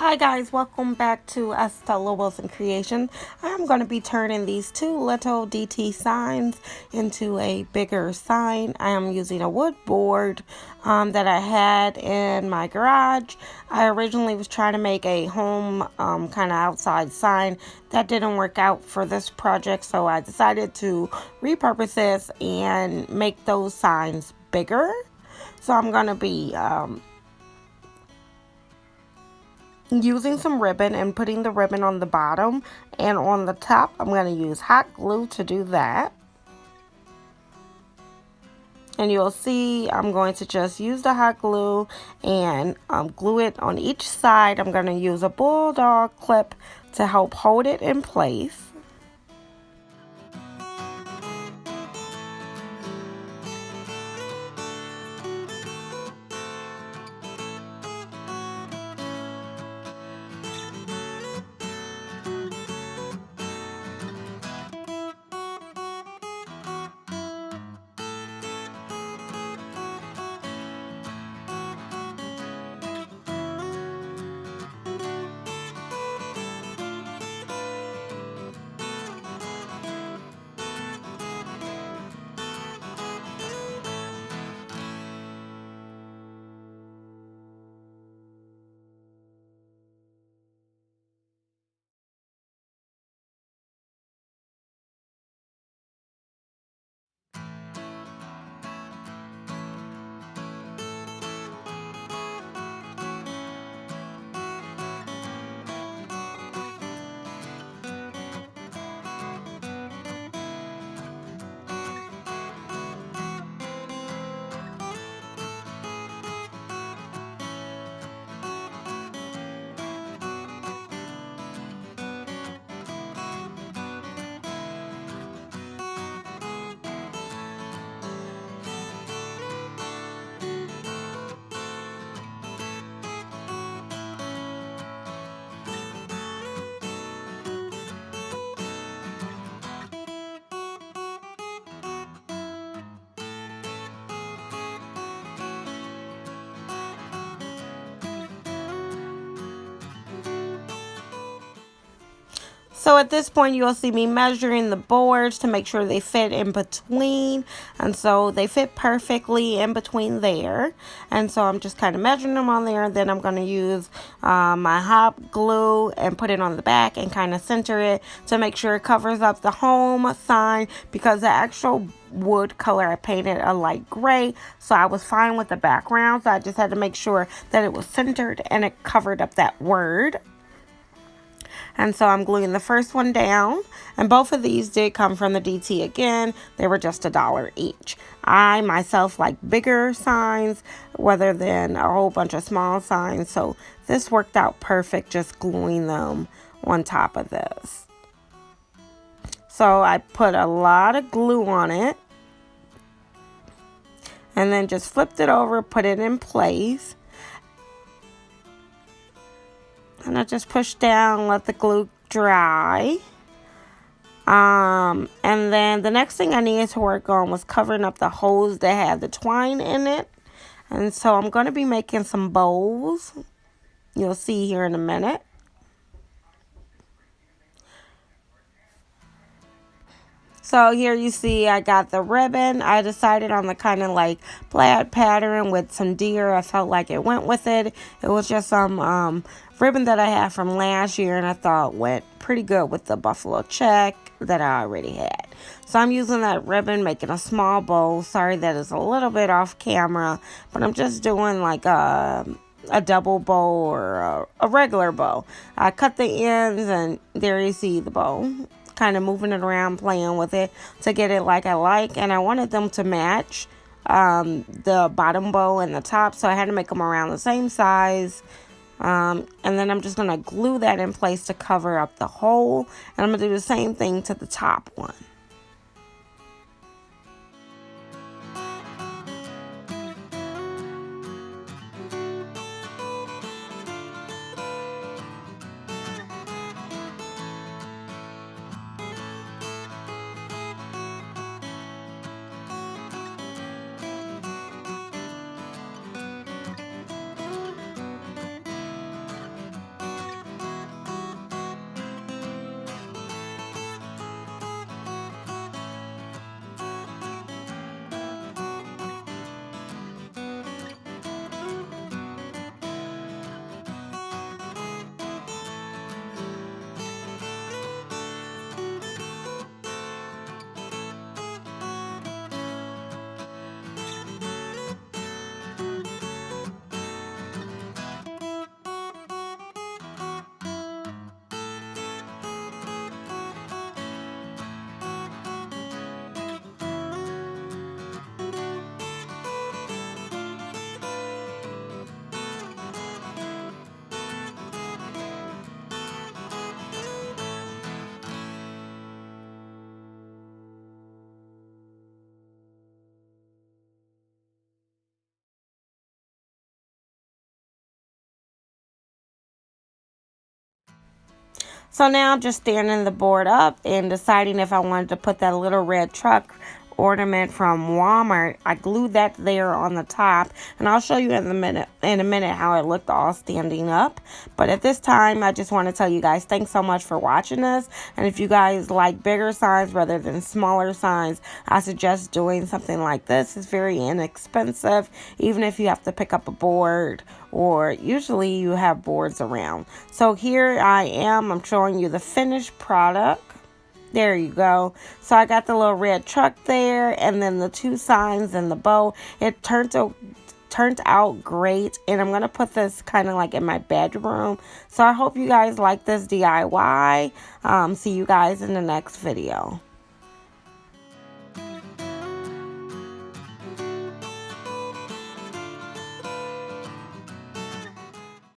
Hi guys, welcome back to Estella Wilson Creation. I'm going to be turning these two little DT signs into a bigger sign. I am using a wood board that I had in my garage. I originally was trying to make a home kind of outside sign. That didn't work out for this project, so I decided to repurpose this and make those signs bigger. So I'm going to be using some ribbon and putting the ribbon on the bottom, and on the top I'm going to use hot glue to do that. And you'll see I'm going to just use the hot glue and glue it on each side. I'm going to use a bulldog clip to help hold it in place. So at this point, you'll see me measuring the boards to make sure they fit in between. And so they fit perfectly in between there. And so I'm just kind of measuring them on there. And then I'm going to use my hot glue and put it on the back and kind of center it to make sure it covers up the home sign, because the actual wood color I painted a light gray, so I was fine with the background. So I just had to make sure that it was centered and it covered up that word. And so I'm gluing the first one down. And both of these did come from the DT again. They were just $1 each. I myself like bigger signs rather than a whole bunch of small signs. So this worked out perfect, just gluing them on top of this. So I put a lot of glue on it. And then just flipped it over, put it in place. And I just push down, let the glue dry. And then the next thing I needed to work on was covering up the holes that had the twine in it. And so I'm going to be making some bows. You'll see here in a minute. So here you see I got the ribbon. I decided on the kind of like plaid pattern with some deer. I felt like it went with it. It was just some ribbon that I had from last year, and I thought went pretty good with the buffalo check that I already had. So I'm using that ribbon, making a small bow. Sorry that it's a little bit off camera, but I'm just doing like a double bow or a regular bow. I cut the ends, and there you see the bow. Kind of moving it around, playing with it to get it like I like. And I wanted them to match the bottom bow and the top, so I had to make them around the same size. And then I'm just going to glue that in place to cover up the hole. And I'm going to do the same thing to the top one. So now I'm just standing the board up and deciding if I wanted to put that little red truck ornament from Walmart. I glued that there on the top, and I'll show you in a minute how it looked all standing up. But at this time, I just want to tell you guys thanks so much for watching this, and if you guys like bigger signs rather than smaller signs, I suggest doing something like this. It's very inexpensive, even if you have to pick up a board, or usually you have boards around. So here I'm showing you the finished product. There you go. So I got the little red truck there, and then the 2 signs and the bow. It turned out great, and I'm going to put this kind of like in my bedroom. So I hope you guys like this DIY. See you guys in the next video.